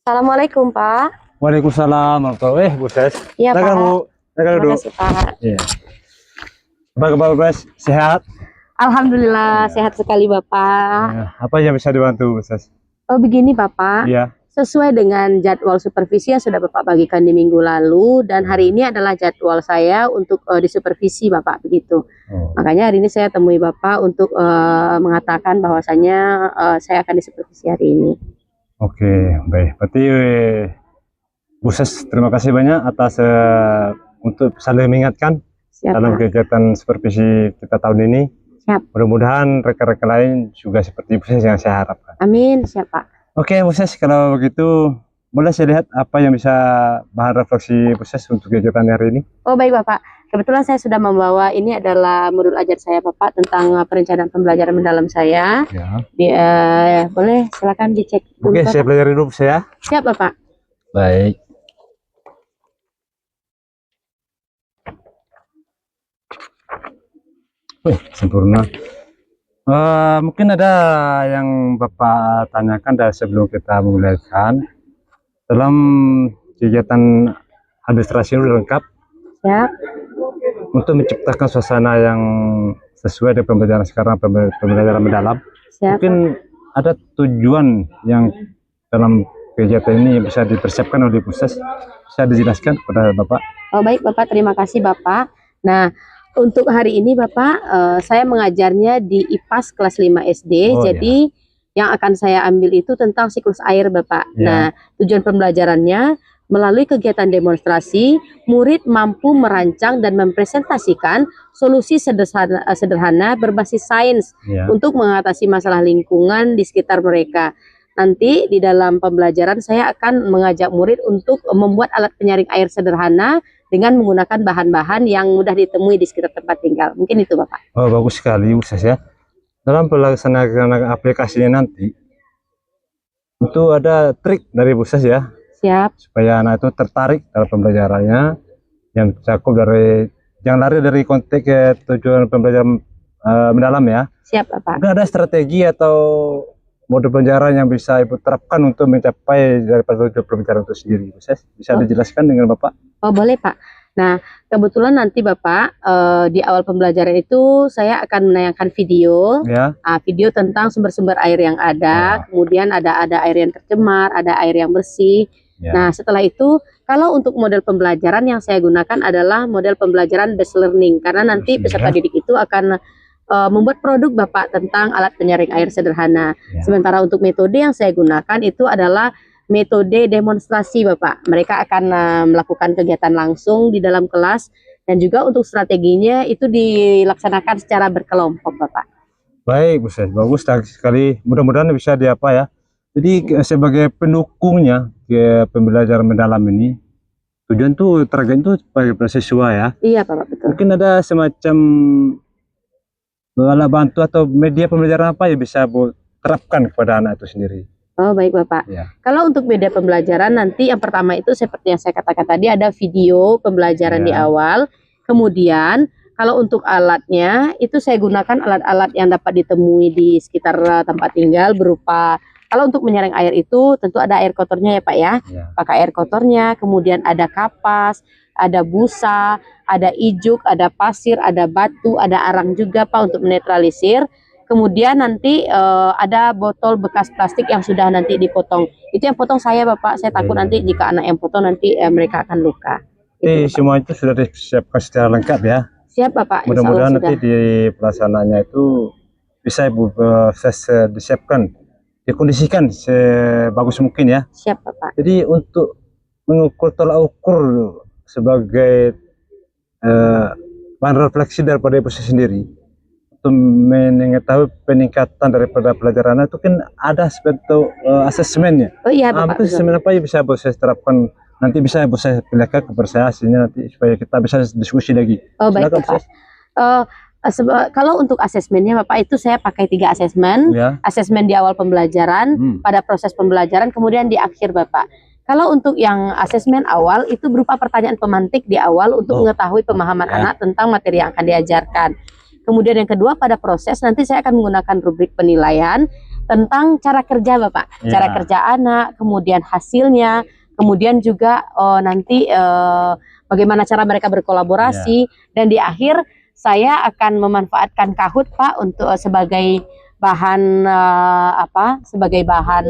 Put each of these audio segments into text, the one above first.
Assalamualaikum, Pak. Waalaikumsalam warahmatullahi Bu Ses. Iya, Silakan Pak. Bu, silakan Terima duduk. kasih, Pak. Iya. Apa kabar Bu Ses? Sehat? Alhamdulillah, Iya. sehat sekali, Bapak. Apa yang bisa dibantu Bu Ses? Oh, begini, Bapak. Iya. Sesuai dengan jadwal supervisi yang sudah Bapak bagikan di minggu lalu, dan hari ini adalah jadwal saya untuk disupervisi, Bapak, begitu. Oh. Makanya hari ini saya temui Bapak untuk mengatakan bahwasanya saya akan disupervisi hari ini. Oke, baik. Berarti Bu Ses, terima kasih banyak atas untuk saling mengingatkan Siap, dalam Pak. kegiatan supervisi kita tahun ini. Siap. Mudah-mudahan rekan-rekan lain juga seperti Bu Ses yang saya harapkan. Amin, siap, Pak. Oke, Bu Ses, kalau begitu boleh saya lihat apa yang bisa bahan refleksi Bu Ses untuk kegiatan hari ini? Oh, baik, Bapak. Kebetulan saya sudah membawa, ini adalah modul ajar saya, Bapak, tentang perencanaan pembelajaran mendalam saya. Ya. Boleh silakan dicek dulu, Oke, Bapak. saya pelajari dulu saya. Siap, Bapak. Baik. Wih, sempurna. Mungkin ada yang Bapak tanyakan dari sebelum kita memulaikan. Dalam kegiatan administrasi ini lengkap Siap. untuk menciptakan suasana yang sesuai dengan pembelajaran sekarang, pembelajaran mendalam. Siap. Mungkin ada tujuan yang dalam kegiatan ini bisa dipersiapkan oleh pusat. Bisa dijelaskan kepada Bapak? Oh, baik, Bapak. Terima kasih, Bapak. Nah, untuk hari ini, Bapak, saya mengajarnya di IPAS kelas 5 SD. Oh, jadi yang akan saya ambil itu tentang siklus air, Bapak. Ya. Nah, tujuan pembelajarannya melalui kegiatan demonstrasi, murid mampu merancang dan mempresentasikan solusi sederhana berbasis sains Ya. untuk mengatasi masalah lingkungan di sekitar mereka. Nanti di dalam pembelajaran saya akan mengajak murid untuk membuat alat penyaring air sederhana dengan menggunakan bahan-bahan yang mudah ditemui di sekitar tempat tinggal. Mungkin itu, Bapak. Oh, bagus sekali, Bu Ses ya. Dalam pelaksanaan aplikasinya nanti, itu ada trik dari Bu Ses ya, Siap. supaya anak itu tertarik dalam pembelajarannya, yang cakup dari, jangan lari dari konteks ke tujuan pembelajaran mendalam ya. Siap, Bapak. Mungkin ada strategi atau mode pembelajaran yang bisa Ibu terapkan untuk mencapai daripada tujuan pembelajaran itu sendiri, Bu Ses? Bisa dijelaskan dengan Bapak? Oh, boleh, Pak. Nah, kebetulan nanti Bapak di awal pembelajaran itu saya akan menayangkan video, Ya. video tentang sumber-sumber air yang ada, kemudian ada air yang tercemar, ada air yang bersih. Ya. Nah, setelah itu, kalau untuk model pembelajaran yang saya gunakan adalah model pembelajaran based learning, karena nanti peserta didik itu akan membuat produk Bapak tentang alat penyaring air sederhana. Ya. Sementara untuk metode yang saya gunakan itu adalah metode demonstrasi, Bapak. Mereka akan melakukan kegiatan langsung di dalam kelas, dan juga untuk strateginya itu dilaksanakan secara berkelompok, Bapak. Baik, Bu Ses, bagus sekali. Mudah-mudahan bisa diapa ya. Jadi sebagai pendukungnya ke pembelajaran mendalam ini, tujuan tuh target itu sebagai siswa ya. Iya, Bapak, betul. Mungkin ada semacam alat bantu atau media pembelajaran apa yang bisa Bu terapkan kepada anak itu sendiri? Oh, baik, Bapak. Ya. Kalau untuk media pembelajaran nanti yang pertama itu seperti yang saya katakan tadi, ada video pembelajaran di awal. Kemudian kalau untuk alatnya itu saya gunakan alat-alat yang dapat ditemui di sekitar tempat tinggal, berupa, kalau untuk menyaring air itu tentu ada air kotornya ya, Pak ya. Pakai air kotornya, kemudian ada kapas, ada busa, ada ijuk, ada pasir, ada batu, ada arang juga, Pak, untuk menetralisir. Kemudian nanti ada botol bekas plastik yang sudah nanti dipotong. Itu yang potong saya, Bapak. Saya takut nanti jika anak yang potong nanti mereka akan luka. Semua itu sudah disiapkan secara lengkap ya. Siap, Bapak. Mudah-mudahan nanti di pelaksanaannya itu bisa Ibu disiapkan, dikondisikan sebagus mungkin ya. Siap, Bapak. Jadi untuk mengukur tolak ukur sebagai bahan refleksi daripada Ibu sendiri, untuk mengetahui peningkatan daripada pelajaran itu kan ada sebentuk asesmennya. Oh iya, Bapak. Asesmen apa yang bisa saya terapkan, nanti bisa saya pilihkan kepada saya hasilnya nanti supaya kita bisa diskusi lagi. Oh, baik, Bapak. Kalau untuk asesmennya, Bapak, itu saya pakai 3 asesmen. Ya. Asesmen di awal pembelajaran, pada proses pembelajaran, kemudian di akhir, Bapak. Kalau untuk yang asesmen awal itu berupa pertanyaan pemantik di awal untuk mengetahui pemahaman anak tentang materi yang akan diajarkan. Kemudian yang kedua, pada proses nanti saya akan menggunakan rubrik penilaian tentang cara kerja Bapak, Ya. cara kerja anak, kemudian hasilnya, kemudian juga nanti bagaimana cara mereka berkolaborasi, dan di akhir saya akan memanfaatkan Kahoot Pak untuk sebagai bahan sebagai bahan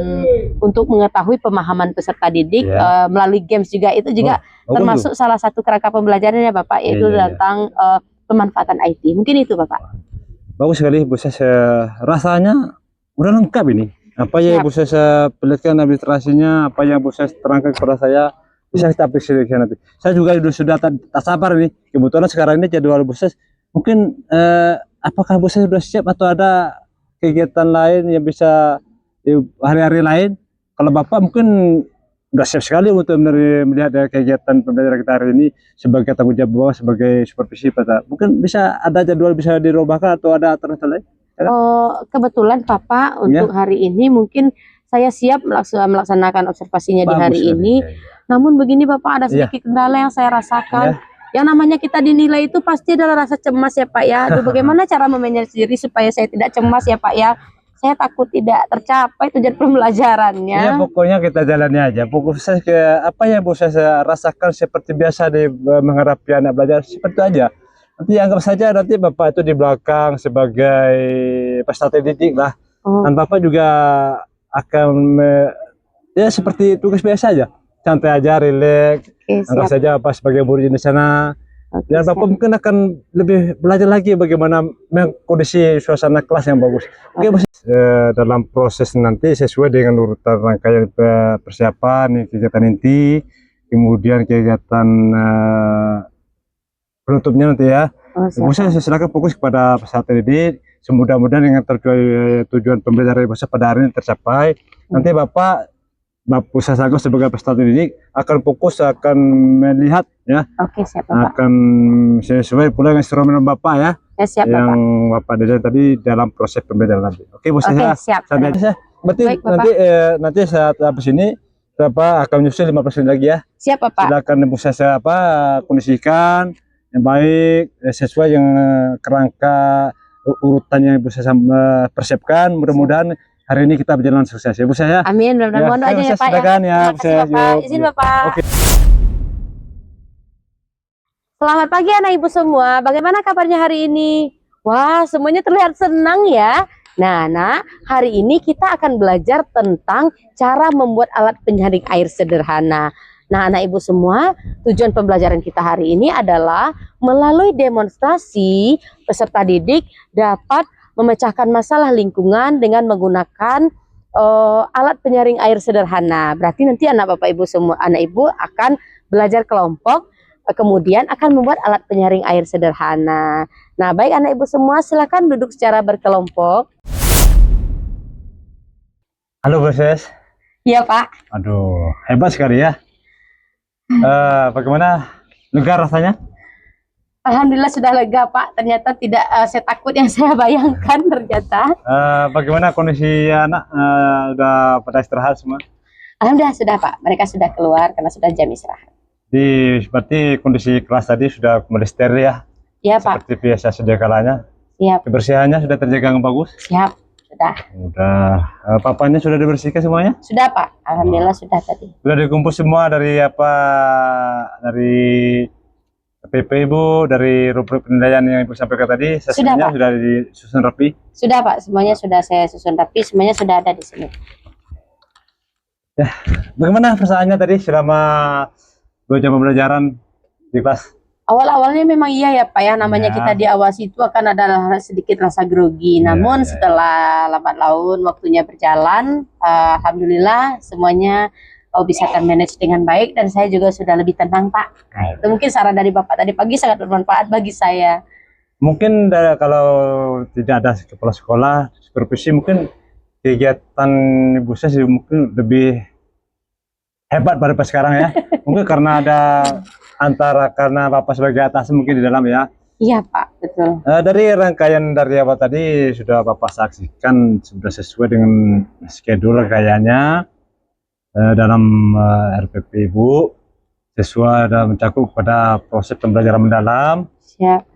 untuk mengetahui pemahaman peserta didik melalui games juga. Itu juga termasuk salah satu kerangka pembelajarannya Bapak, yaitu tentang pemanfaatan IT. Mungkin itu Bapak. Bagus sekali Bu Ses, rasanya udah lengkap ini. Apa yang Bu Ses perlihatkan administrasinya, apa yang Bu Ses terangkan kepada saya, bisa kita apresiasi nanti. Saya juga sudah tak sabar nih. Kebetulan sekarang ini jadwal Bu Ses. Mungkin apakah Bu Ses sudah siap atau ada kegiatan lain yang bisa hari-hari lain? Kalau Bapak mungkin udah siap sekali untuk melihat kegiatan pembelajaran kita hari ini sebagai tanggung jawab sebagai supervisi Pak. Mungkin bisa ada jadwal bisa dirubahkan atau ada aturan lain? Kebetulan Papa untuk hari ini mungkin saya siap melaksanakan observasinya di hari ini. Namun begini Bapak, ada sedikit kendala yang saya rasakan. Yang namanya kita dinilai itu pasti adalah rasa cemas ya Pak ya. Aduh, bagaimana cara memanage diri supaya saya tidak cemas ya Pak ya. Saya takut tidak tercapai tujuan pembelajarannya. Ya pokoknya kita jalani aja. Pokoknya apa yang Bu saya rasakan seperti biasa di menghadapi anak belajar seperti itu aja. Nanti anggap saja nanti Bapak itu di belakang sebagai peserta didik lah. Dan Bapak juga akan ya seperti tugas biasa aja. Santai aja, rileks. Anggap saja Bapak sebagai murid di sana. Dan Bapak mungkin akan lebih belajar lagi bagaimana mengkondisi suasana kelas yang bagus. Oke, dalam proses nanti sesuai dengan urutan rangkaian persiapan kegiatan inti, kemudian kegiatan penutupnya nanti ya. Saya silakan fokus kepada peserta didik. Semudah-mudahan dengan tujuan pembelajaran pada hari ini tercapai. Nanti Bapak Pusat Sago sebagai peserta didik akan fokus, akan melihat ya. Oke, siap Bapak. Akan sesuai pula dengan instrumen Bapak ya. Siap yang Bapak. Bapak desain tadi dalam proses pembelajaran nanti. Oke, Bu saya. Siap. Berarti Baik, nanti saat habis ini Bapak akan nyusul 15 menit lagi ya. Siap Bapak. Silakan Bu saya kondisikan yang baik sesuai yang kerangka urutan yang Ibu saya persiapkan. Mudah-mudahan hari ini kita berjalan sukses ya Bu saya. Amin, mudah-mudahan. Mohon doanya ya Pak ya. Terima kasih Bapak. Izin Bapak. Oke. Selamat pagi anak ibu semua. Bagaimana kabarnya hari ini? Wah, semuanya terlihat senang ya. Nah, hari ini kita akan belajar tentang cara membuat alat penyaring air sederhana. Nah, anak ibu semua, tujuan pembelajaran kita hari ini adalah melalui demonstrasi peserta didik dapat memecahkan masalah lingkungan dengan menggunakan alat penyaring air sederhana. Berarti nanti anak bapak ibu semua, anak ibu akan belajar kelompok, kemudian akan membuat alat penyaring air sederhana. Nah, baik anak ibu semua, silakan duduk secara berkelompok. Halo Bu Ses. Iya Pak. Aduh, hebat sekali ya. Bagaimana lega rasanya? Alhamdulillah sudah lega Pak. Ternyata tidak setakut yang saya bayangkan ternyata. Bagaimana kondisi anak? Udah pada istirahat semua? Alhamdulillah sudah Pak. Mereka sudah keluar karena sudah jam istirahat. Berarti kondisi kelas tadi sudah kembali steril ya? Iya Pak. Seperti biasa sedia kalanya? Siap. Kebersihannya sudah terjaga dengan bagus? Siap, sudah. Udah. Papannya sudah dibersihkan semuanya? Sudah Pak. Alhamdulillah sudah tadi. Sudah dikumpul semua dari dari PP Ibu, dari rubrik penilaian yang Ibu sampaikan tadi, semuanya sudah disusun rapi? Sudah Pak, semuanya sudah saya susun rapi, semuanya sudah ada di sini. Ya, bagaimana perasaannya tadi selama 2 jam pembelajaran di kelas? Awal-awalnya memang iya ya Pak ya, namanya kita diawasi itu akan ada sedikit rasa grogi. Namun setelah lambat laun waktunya berjalan, alhamdulillah semuanya bisa termanage dengan baik dan saya juga sudah lebih tenang Pak. Nah, itu mungkin saran dari Bapak tadi pagi sangat bermanfaat bagi saya. Mungkin kalau tidak ada kepala sekolah supervisi, mungkin kegiatan Ibu saya mungkin lebih hebat pada sekarang ya. Mungkin karena ada karena Bapak sebagai atas mungkin di dalam ya. Iya Pak, betul. Dari rangkaian dari awal tadi sudah Bapak saksikan sudah sesuai dengan schedule kayaknya dalam RPP Ibu, sesuai dan mencakup pada proses pembelajaran mendalam. Siap.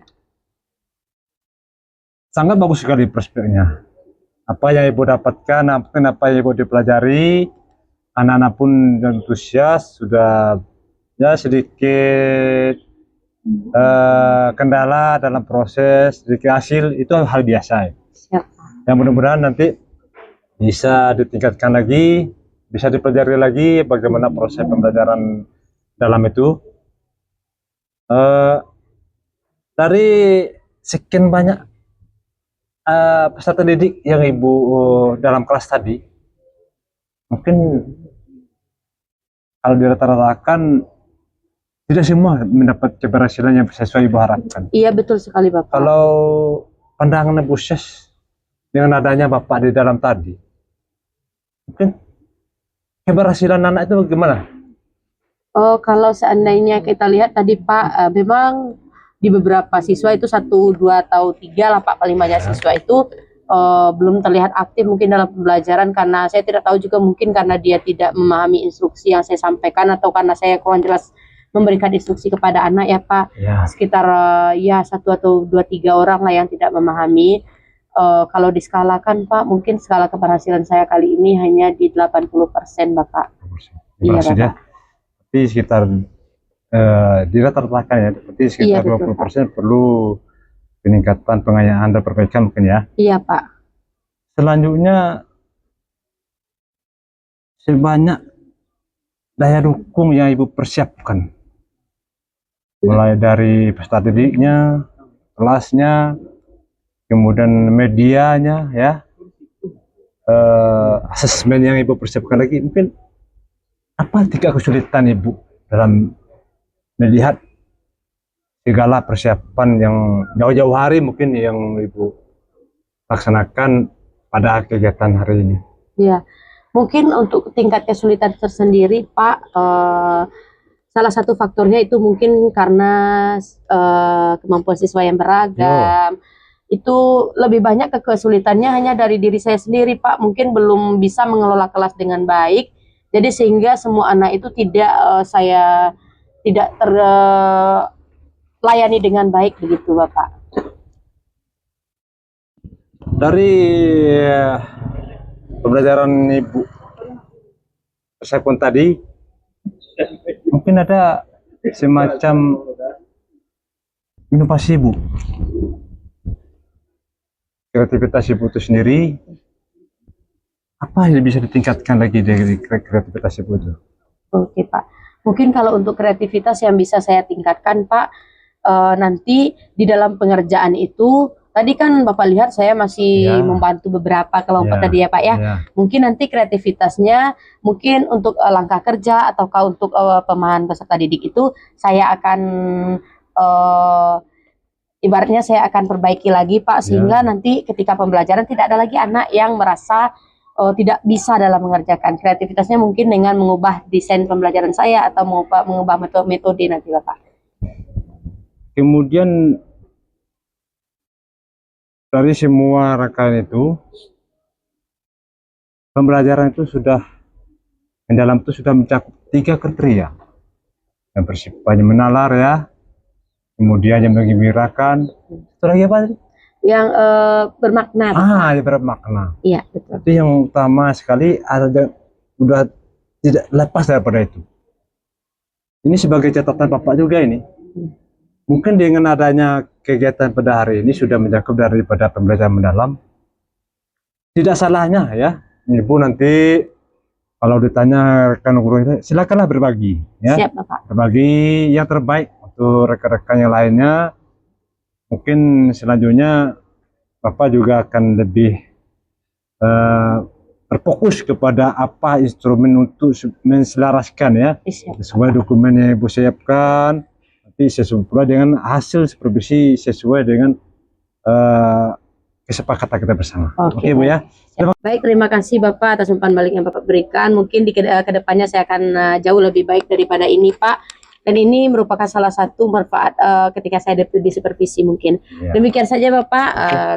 Sangat bagus sekali prospeknya. apa yang Ibu dapatkan, apa yang Ibu dipelajari. Anak-anak pun antusias, sudah ya sedikit kendala dalam proses, sedikit hasil, itu hal biasa. Siap. Yang mudah-mudahan nanti bisa ditingkatkan lagi, bisa dipelajari lagi bagaimana proses pembelajaran dalam itu. Dari sekian banyak peserta didik yang Ibu dalam kelas tadi, mungkin kalau dirata-ratakan tidak semua mendapat keberhasilan yang sesuai Ibu harapkan. Iya betul sekali Bapak. Kalau pandangan Ibu Ses dengan adanya Bapak di dalam tadi, mungkin keberhasilan anak itu bagaimana? Oh, kalau seandainya kita lihat tadi Pak, memang di beberapa siswa itu 1, 2 atau 3 lah Pak, paling banyak siswa itu belum terlihat aktif mungkin dalam pembelajaran, karena saya tidak tahu juga, mungkin karena dia tidak memahami instruksi yang saya sampaikan atau karena saya kurang jelas memberikan instruksi kepada anak ya Pak. Ya. Sekitar ya 1 atau 2, 3 orang lah yang tidak memahami. Kalau diskalakan Pak, mungkin skala keberhasilan saya kali ini hanya di 80% Bapak. Iya Bapak. Tapi sekitar dirata-ratakan ya, berarti sekitar Iya, 20% perlu peningkatan, pengayaan dan perbaikan mungkin ya. Iya Pak. Selanjutnya, sebanyak daya dukung yang Ibu persiapkan, mulai dari peserta didiknya, kelasnya, kemudian medianya ya, asesmen yang Ibu persiapkan lagi, mungkin apa tingkat kesulitan Ibu dalam melihat segala persiapan yang jauh-jauh hari mungkin yang Ibu laksanakan pada kegiatan hari ini? Ya, mungkin untuk tingkat kesulitan tersendiri Pak, salah satu faktornya itu mungkin karena kemampuan siswa yang beragam. Itu lebih banyak kesulitannya hanya dari diri saya sendiri Pak, mungkin belum bisa mengelola kelas dengan baik, jadi sehingga semua anak itu saya tidak terlayani dengan baik begitu Bapak. Dari pembelajaran Ibu persiapan tadi, mungkin ada semacam inovasi Ibu, kreativitas Ibu itu sendiri, apa yang bisa ditingkatkan lagi dari kreativitas Ibu itu? Oke Pak, mungkin kalau untuk kreativitas yang bisa saya tingkatkan Pak, nanti di dalam pengerjaan itu, tadi kan Bapak lihat saya masih membantu beberapa kelompok tadi ya Pak ya. Mungkin nanti kreativitasnya mungkin untuk langkah kerja ataukah untuk pemahaman peserta didik itu saya akan ibaratnya saya akan perbaiki lagi Pak, sehingga nanti ketika pembelajaran tidak ada lagi anak yang merasa tidak bisa dalam mengerjakan. Kreativitasnya mungkin dengan mengubah desain pembelajaran saya atau mengubah metode nanti Bapak. Kemudian dari semua rangkaian itu, pembelajaran itu sudah mendalam, itu sudah mencakup 3 kriteria yang bersifatnya menalar ya, kemudian yang menggembirakan, itu lagi apa tadi? Yang bermakna. Ya, bermakna. Iya betul. Itu yang utama sekali, ada sudah tidak lepas daripada itu. Ini sebagai catatan Bapak juga ini. Mungkin dengan adanya kegiatan pada hari ini sudah mencakup daripada pembelajaran mendalam. Tidak salahnya ya, Ibu nanti kalau ditanya rekan guru, silakanlah berbagi ya. Siap Bapak. Berbagi yang terbaik untuk rekan-rekan yang lainnya. Mungkin selanjutnya Bapak juga akan lebih berfokus kepada apa instrumen untuk menselaraskan ya sesuai dokumen yang Ibu siapkan, nanti sesuai dengan hasil supervisi sesuai dengan kesepakatan kita bersama. Oke Bu ya. Baik, terima kasih Bapak atas umpan balik yang Bapak berikan. Mungkin di kedepannya saya akan jauh lebih baik daripada ini Pak. Dan ini merupakan salah satu manfaat ketika saya di supervisi mungkin. Demikian saja Bapak,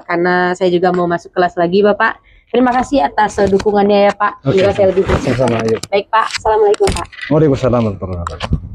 karena saya juga mau masuk kelas lagi Bapak. Terima kasih atas dukungannya ya Pak. Saya lebih bersyukur. Baik Pak, Assalamualaikum Pak. Waalaikumsalam warahmatullahi wabarakatuh.